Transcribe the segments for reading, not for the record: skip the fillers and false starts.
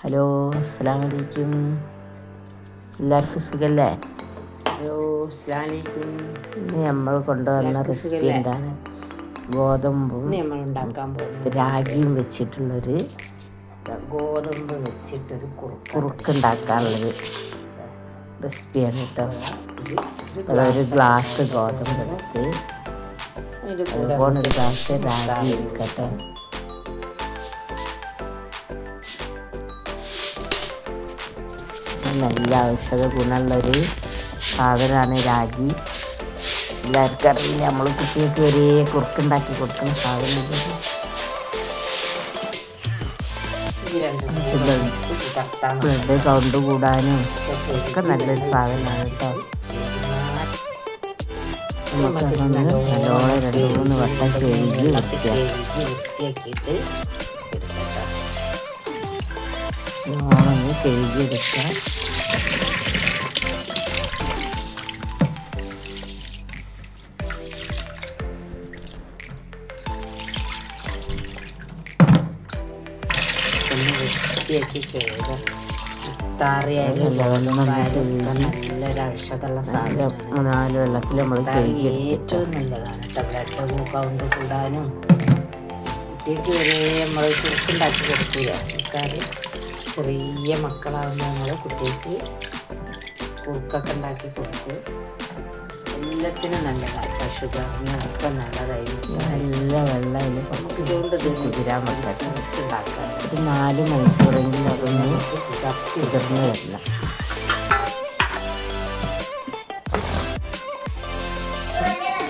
Hello, അസ്സലാമു അലൈക്കും. എല്ലാവർക്കും സുഖല്ലേ? ഹലോ, അസ്സലാമു അലൈക്കും. ഇന്ന് നമ്മൾ കൊണ്ടുവന്ന റെസിപ്പി എന്താണ്? ഗോതമ്പും നമ്മൾ ഉണ്ടാക്കാൻ പോകുന്നത് രാഗിയും വെച്ചിട്ടുള്ളൊരു ഗോതമ്പ് വെച്ചിട്ടൊരു കുറുക്കുണ്ടാക്കാനുള്ളൊരു റെസിപ്പിയാണ് കേട്ടോ. അതൊരു ഗ്ലാസ് ഗോതമ്പ് എടുത്ത് അതുപോലെ ഒരു ഗ്ലാസ് രാഗി എടുക്കട്ടെ. നല്ല ഔഷധ ഗുണമുള്ളൊരു സാധനമാണ് രാഗി. എല്ലാവർക്കും അറിയില്ല, നമ്മൾ കുട്ടികൾക്ക് വരെ കുറുക്കുണ്ടാക്കി കൊടുക്കുന്ന സാധനം. ബ്ലഡ് കൗണ്ട് കൂടാനും ഒക്കെ നല്ലൊരു സാധനമാണ് കേട്ടോ. നമുക്കതൊന്ന് നല്ലോണം 2-3 വട്ടം കഴുകി വൃത്തിയാക്കിയിട്ട് നല്ലോണം കഴുകിയെടുക്കാം. നല്ലൊരു ഔഷധമുള്ള സാധനം. 4 വെള്ളത്തിൽ നമ്മൾ ഏറ്റവും നല്ലതാണ് കേട്ടോ. ബ്ലഡ് കൗണ്ട് കൂടാനും കുട്ടിക്ക് വരെ നമ്മൾ കുറുക്കുണ്ടാക്കി കൊടുക്കില്ല. ആൾക്കാർ ചെറിയ മക്കളാകുമ്പോൾ നമ്മൾ കുട്ടിക്ക് കുറുക്കൊക്കെ ഉണ്ടാക്കി കൊടുക്കും. എല്ലാത്തിനും നല്ലതാണ്. ഷുഗറിനൊക്കെ നല്ലതായിരുന്നു. നല്ല വെള്ളം അതിൽ ഇതുകൊണ്ട് കുതിരാൻ പറ്റാത്ത ഉണ്ടാക്കാൻ ഒരു 4 മണിക്കൂറെങ്കിലും അതൊന്ന് കുതിർന്ന് വരില്ല.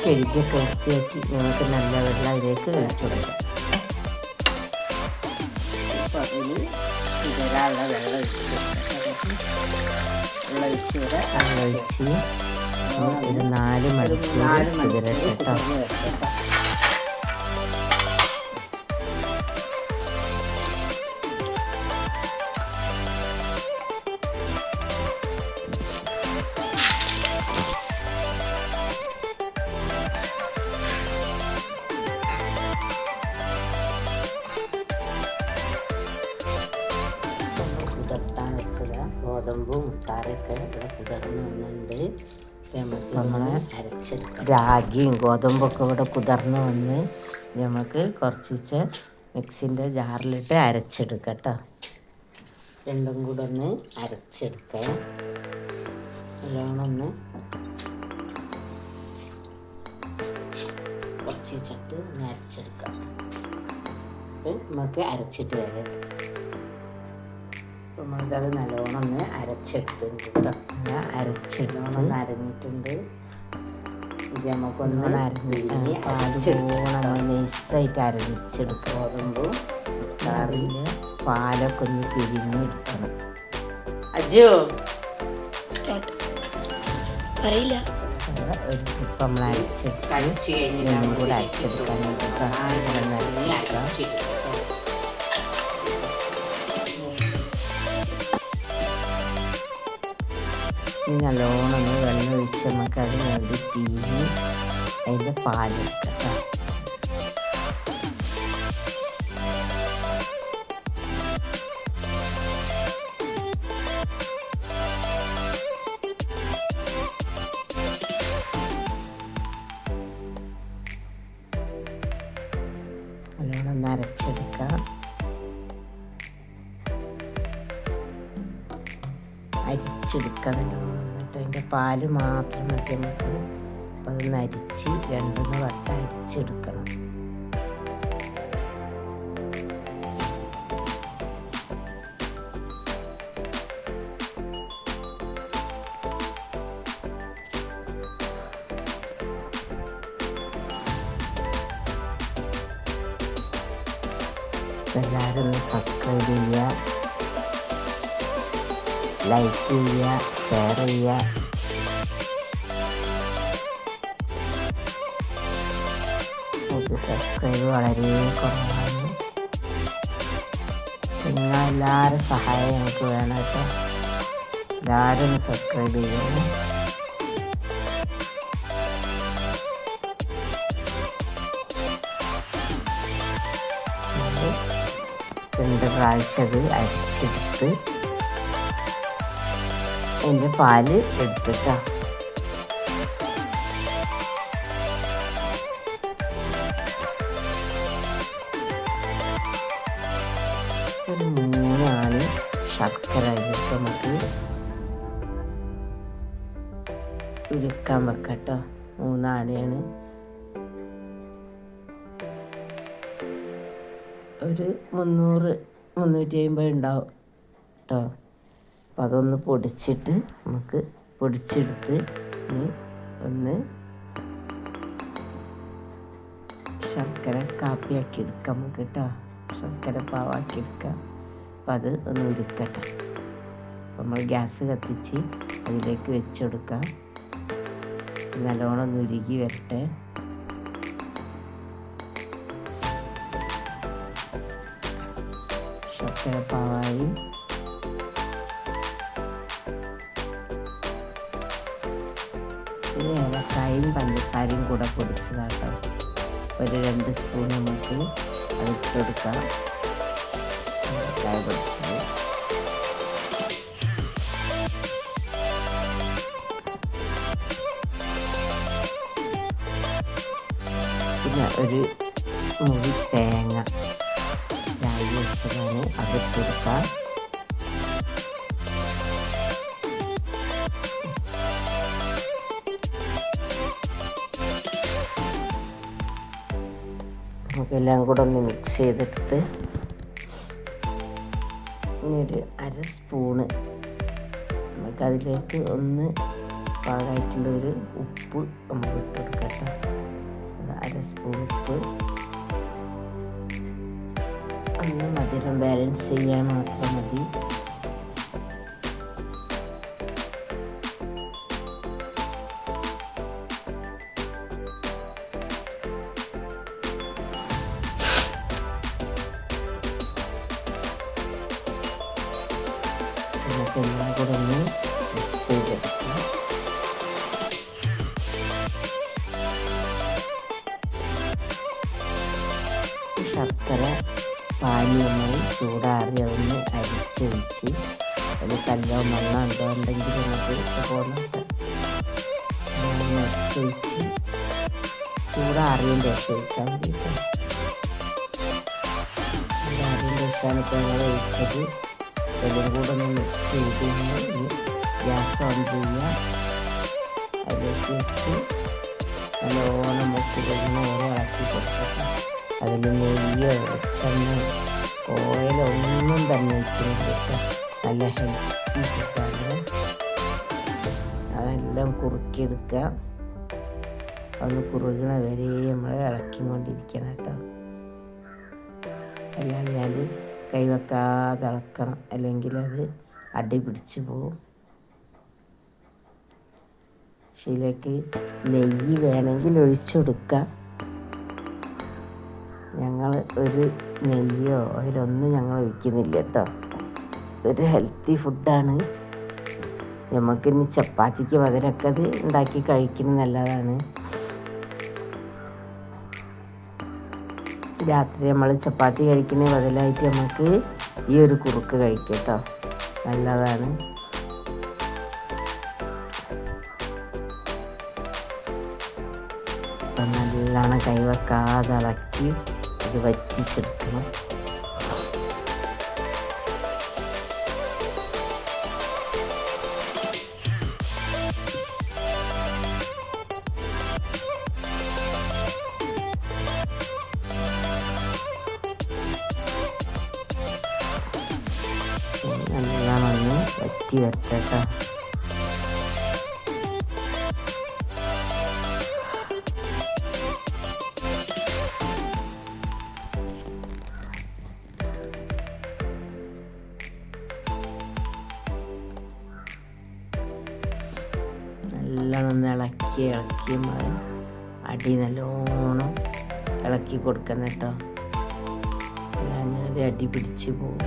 കഴുകിയൊക്കെ വൃത്തിയാക്കി നമുക്ക് നല്ല വെള്ളം അതിലേക്ക് ഒഴിച്ചു കൊടുക്കാം. അപ്പോൾ അതിൽ കുതിരാനുള്ള വെള്ളം ഒഴിച്ച് ഒരു 4 മണിക്കൂർ കുതിരട്ടെ കേട്ടോ. കുതിർത്താൻ വെച്ചത് ഗോതമ്പും മുത്താറൊക്കെ ഇവിടെ കുതിർന്ന് വന്നിട്ടുണ്ട്. നമ്മളെ അരച്ചെടുക്കാം. രാഗിയും ഗോതമ്പൊക്കെ ഇവിടെ കുതിർന്ന് വന്ന് നമുക്ക് കുറച്ച് മിക്സിൻ്റെ ജാറിലിട്ട് അരച്ചെടുക്കാം കേട്ടോ. രണ്ടും കൂടെ ഒന്ന് അരച്ചെടുക്കാം. നല്ലോണം ഒന്ന് കുറച്ചിട്ട് ഒന്ന് അരച്ചെടുക്കാം. അപ്പം നമുക്ക് അരച്ചിട്ട് വരാം. അപ്പം നമുക്കത് നല്ലോണം ഒന്ന് അരച്ചെടുത്തിട്ടുണ്ട് കേട്ടോ. അരച്ചിടണം. ഒന്ന് അരഞ്ഞിട്ടുണ്ട്. ഇത് നമുക്കൊന്ന് നൈസായിട്ട് അരച്ചെടുക്കുക. ഗോതമ്പും മുത്താറിൻ്റെ പാലൊക്കെ ഒന്ന് പിഴിഞ്ഞെടുക്കണം. അജോ അറിയില്ല. ഇപ്പം നമ്മൾ അരച്ചെടുത്ത് കഴിച്ച് കഴിഞ്ഞ് ഒന്നും കൂടെ അരച്ചെടുക്കാൻ അരച്ചെടുക്കാം. നല്ലോണം ഒന്ന് വെള്ളം ഒഴിച്ച് നമുക്ക് അതിന് വേണ്ടി പിഴിഞ്ഞ് അതിൻ്റെ പാലെടുക്കാം. നല്ലോണം ഒന്ന് അരച്ചെടുക്കാം. അരിച്ചെടുക്കുക നല്ലോണം. എന്നിട്ട് അതിൻ്റെ പാല് മാത്രം മതി നമുക്ക്. അപ്പോൾ അതൊന്ന് അരിച്ച് 2-3 വട്ടം അരിച്ചെടുക്കണം. എല്ലാവരും ഒന്ന് സബ്സ്ക്രൈബ് ചെയ്യുക, ലൈക്ക് ചെയ്യുക, ഷെയർ ചെയ്യുക. സബ്സ്ക്രൈബ് വളരെ കുറവാണ്. നിങ്ങളെല്ലാവരും സഹായം ഞങ്ങൾക്ക് വേണം കേട്ടോ. എല്ലാവരും ഒന്ന് സബ്സ്ക്രൈബ് ചെയ്യണം. 2 പ്രാവശ്യം അത് അരിച്ചെടുത്ത് അതിൻ്റെ പാല് എടുത്തിട്ടാ. ഒരു 3 ആണി ശർക്കര അതിലേക്ക് നമുക്ക് ഉരുക്കാൻ വെക്കട്ടോ. 3 ആണിയാണ്. ഒരു 300-350 ഉണ്ടാവും കേട്ടോ. അപ്പം അതൊന്ന് പൊടിച്ചിട്ട് നമുക്ക് പൊടിച്ചെടുത്ത് ഒന്ന് ശർക്കര കാപ്പിയാക്കി എടുക്കാം നമുക്ക് കേട്ടോ. ശർക്കര പാവാക്കി എടുക്കാം. അപ്പം അത് ഒന്ന് ഉരുക്കട്ടെ. അപ്പം നമ്മൾ ഗ്യാസ് കത്തിച്ച് അതിലേക്ക് വെച്ചെടുക്കാം. നല്ലോണം ഒന്ന് ഉരുകി വരട്ടെ. ശർക്കര പാവായി. പിന്നെ ഏലക്കായും പഞ്ചസാരയും കൂടെ പൊടിച്ചതാട്ടോ. ഒരു 2 സ്പൂൺ നമുക്ക് അതിട്ടെടുക്കാം. ഏലക്കായ പൊടിച്ചത്. പിന്നെ ഒരു മുറി തേങ്ങ രായി വെച്ചതാണ്, അതിട്ടെടുക്കാം. നമുക്കെല്ലാം കൂടെ ഒന്ന് മിക്സ് ചെയ്തെടുത്ത് ഒരു 1/2 സ്പൂണ് നമുക്കതിലേക്ക് ഒന്ന് പാകമായിട്ടുള്ള ഒരു ഉപ്പ് നമുക്ക് ഇട്ടെടുക്കട്ടെ. 1/2 സ്പൂൺ ഉപ്പ്. ഒന്ന് മധുരം ബാലൻസ് ചെയ്യാൻ മാത്രം മതി. നമുക്കെല്ലാം കൂടെ ഒന്ന് മിക്സ് ചെയ്തെടുക്കാം. ശർക്കര പാനീയമായി ചൂടാറി അതൊന്ന് അരിച്ചൊഴിച്ച് അതിൽ കല്ലോ മണ്ണോ എന്തോ ഉണ്ടെങ്കിൽ നമുക്ക് പോകണോട്ടെ അരിച്ചൊഴിച്ച് ചൂടാറിയതിൻ്റെ ശേഷം ഒഴിച്ചാൽ മതി. ചൂടാറിയതിൻ്റെ ശേഷമാണ് ഇപ്പോൾ ഞങ്ങൾ ഒഴിച്ചത്. എല്ലാം കൂടെ ഒന്ന് മിക്സ് ചെയ്ത് ഗ്യാസ് ഓൺ ചെയ്യുക. അതിലേക്ക് വെച്ച് നല്ലോണം മുക്കി കഴിഞ്ഞ് ഓരോ ഇളക്കി കൊടുക്കുക. അതിൽ നെയ്യോ വെച്ചെണ്ണ ഓയിലോ ഒന്നും തന്നെ വയ്ക്കുന്നില്ല. നല്ല ഹെൽത്തി ഫുഡാണ്. അതെല്ലാം കുറുക്കിയെടുക്കുക. ഒന്ന് കുറുകണ വരെ നമ്മൾ ഇളക്കിക്കൊണ്ടിരിക്കണം കേട്ടോ. അല്ലാതെ അത് കൈവെക്കാതെ ഇളക്കണം, അല്ലെങ്കിൽ അത് അടി പിടിച്ച് പോവും. ഇതിലേക്ക് നെയ്യ് വേണമെങ്കിൽ ഒഴിച്ചെടുക്കാം. ഞങ്ങൾ ഒരു നെയ്യോ അതിലൊന്നും ഞങ്ങൾ ഒഴിക്കുന്നില്ല കേട്ടോ. ഒരു ഹെൽത്തി ഫുഡാണ്. നമുക്കിനി ചപ്പാത്തിക്ക് പകരമൊക്കെ അത് ഉണ്ടാക്കി കഴിക്കുന്നത് നല്ലതാണ്. രാത്രി നമ്മൾ ചപ്പാത്തി കഴിക്കുന്നതിന് ബദലായിട്ട് നമുക്ക് ഈ ഒരു കുറുക്ക് കഴിക്കാം കേട്ടോ. നല്ലതാണ്. അപ്പം നല്ലോണം കൈവെക്കാതെ ഇളക്കി ഇത് വറ്റിച്ചെടുക്കണം. നല്ലോണം ഒന്ന് വറ്റി വരട്ടെ. നല്ലോണം ഒന്ന് ഇളക്കി അടി നല്ലോണം ഇളക്കി കൊടുക്കണം കേട്ടോ. അല്ലാഞ്ഞാൽ അടി പിടിച്ച് പോകും.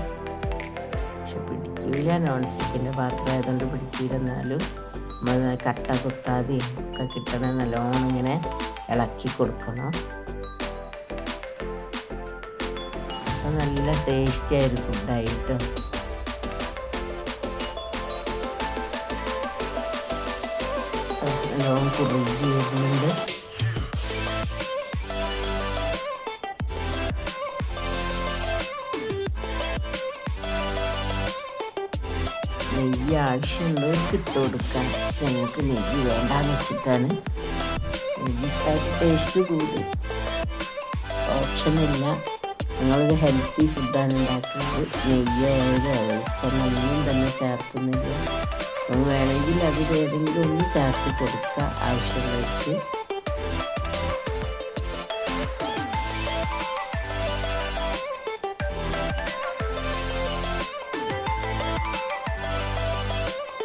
പക്ഷെ പിടിക്കില്ല, നോൺ സ്റ്റിക്കിൻ്റെ പാത്രം ആയതുകൊണ്ട് പിടിക്കില്ലെന്നാലും നമ്മൾ കട്ട കുത്താതെ ഒക്കെ കിട്ടണം. നല്ലോണം ഇങ്ങനെ ഇളക്കി കൊടുക്കണം. അപ്പം നല്ല ടേസ്റ്റി ആയൊരു ഫുഡായിട്ടോ. നല്ലോണം കുറുകി വരുന്നുണ്ട്. നെയ്യ് ആവശ്യമുള്ളവർക്ക് ഇട്ട് കൊടുക്കാം. ഞങ്ങൾക്ക് നെയ്യ് വേണ്ടാന്ന് വെച്ചിട്ടാണ്. നെയ്യിട്ടായിട്ട് ടേസ്റ്റ് കൂടും, ഓപ്ഷനില്ല. ഞങ്ങളൊരു ഹെൽത്തി ഫുഡാണ് ഉണ്ടാക്കുന്നത്. നെയ്യോ ഓയിലോ വെളിച്ചെണ്ണ ഒന്നും തന്നെ ചേർക്കുന്നില്ല. നമ്മൾ വേണമെങ്കിൽ അതിലേതെങ്കിലും ഒന്ന് ചേർത്ത് കൊടുക്കുക ആവശ്യമുള്ളവർക്ക്.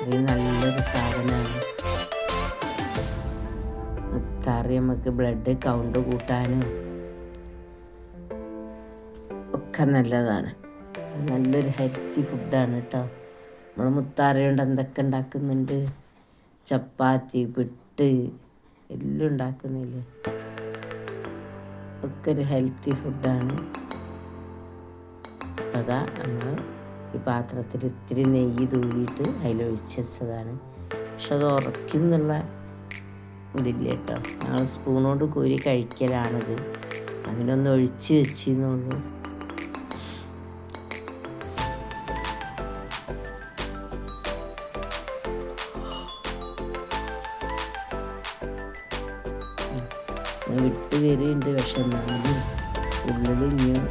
ഇത് നല്ലൊരു സാധനമാണ്. മുത്താറി നമുക്ക് ബ്ലഡ് കൗണ്ട് കൂട്ടാനും ഒക്കെ നല്ലതാണ്. നല്ലൊരു ഹെൽത്തി ഫുഡാണ് കേട്ടോ. നമ്മൾ മുത്താറി കൊണ്ട് എന്തൊക്കെ ഉണ്ടാക്കുന്നുണ്ട്. ചപ്പാത്തി, പുട്ട് എല്ലാം ഉണ്ടാക്കുന്നില്ലേ. ഒക്കെ ഒരു ഹെൽത്തി ഫുഡാണ്. അപ്പോൾ അതാ നമ്മൾ ഈ പാത്രത്തിൽ ഇത്തിരി നെയ്യ് തൂവിയിട്ട് അതിലൊഴിച്ച് വെച്ചതാണ്. പക്ഷെ അത് ഉറയ്ക്കുന്നുള്ള ഇതില്ല കേട്ടോ. ഞങ്ങൾ സ്പൂണോട് കോരി കഴിക്കലാണിത്. അതിനൊന്ന് ഒഴിച്ച് വെച്ചെന്നുള്ളൂ. വിട്ട് വരുന്നുണ്ട്. പക്ഷെ എന്നാലും ഉള്ളിൽ ഇനിയും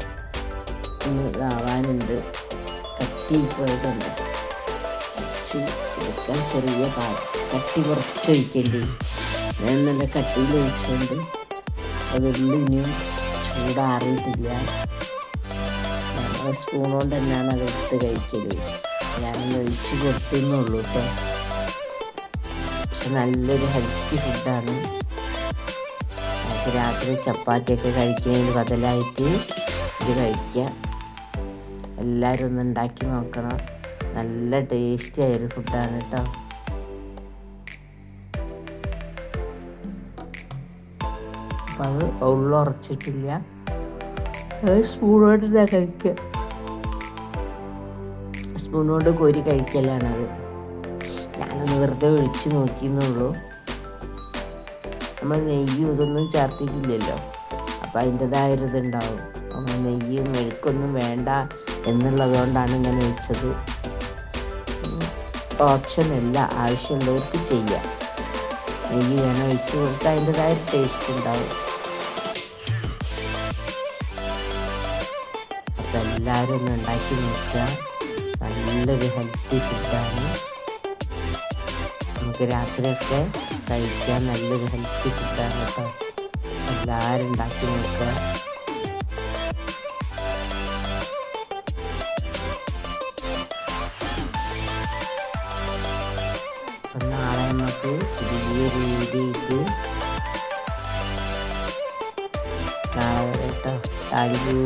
ഇതാവാനുണ്ട്. കട്ടി പോയതുണ്ട്. എടുക്കാൻ ചെറിയ കട്ടി കുറച്ച് ഒഴിക്കേണ്ടി. ഞാൻ നല്ല കട്ടിയിൽ ഒഴിച്ചുകൊണ്ട് അതെല്ലാം ഇനിയും ചൂടാറിയിട്ടില്ല. ഞങ്ങൾ സ്പൂൺ കൊണ്ട് തന്നെയാണ് അതെടുത്ത് കഴിക്കല്. ഞാനൊന്ന് ഒഴിച്ച് കൊടുത്തുന്നുള്ളൂ കേട്ടോ. പക്ഷെ നല്ലൊരു ഹെൽത്തി ഫുഡാണ്. നമുക്ക് രാത്രി ചപ്പാത്തിയൊക്കെ കഴിക്കുന്നതിന് ബദലായിട്ട് ഇത് കഴിക്കുക. എല്ലാവരും ഒന്ന് ഉണ്ടാക്കി നോക്കണം. നല്ല ടേസ്റ്റി ആയൊരു ഫുഡാണ് കേട്ടോ. അപ്പം അത് ഉള്ളുറച്ചിട്ടില്ല. അത് സ്പൂണോട് ഞാൻ കഴിക്കുക. സ്പൂണോട് കോരി കഴിക്കലാണത്. ഞാനൊന്ന് വെറുതെ ഒഴിച്ച് നോക്കിയെന്നുള്ളൂ. നമ്മൾ നെയ്യും ഇതൊന്നും ചേർത്തിട്ടില്ലല്ലോ. അപ്പം അതിൻ്റെതായൊരിതുണ്ടാവും. നമ്മൾ നെയ്യും മെഴുക്കൊന്നും വേണ്ട എന്നുള്ളതുകൊണ്ടാണ് ഇങ്ങനെ വെച്ചത്. ഓപ്ഷനല്ല, ആവശ്യമുള്ളവർക്ക് ചെയ്യാം. നെയ്യ് വേണം ഒഴിച്ച് കൊടുത്താൽ അതിൻ്റെതായ ടേസ്റ്റ് ഉണ്ടാവും. അപ്പം എല്ലാവരും ഒന്ന് ഉണ്ടാക്കി നോക്കുക. നല്ലൊരു ഹെൽത്തി ഫുഡാണ്. നമുക്ക് രാത്രിയൊക്കെ കഴിക്കാൻ നല്ലൊരു ഹെൽത്തി ഫുഡാണ് കേട്ടോ. എല്ലാവരും ഉണ്ടാക്കി നോക്കുക. നാളെ നമുക്ക് പുതിയൊരു വീഡിയോയ്ക്ക് നാളെ കേട്ടോ. Thank you.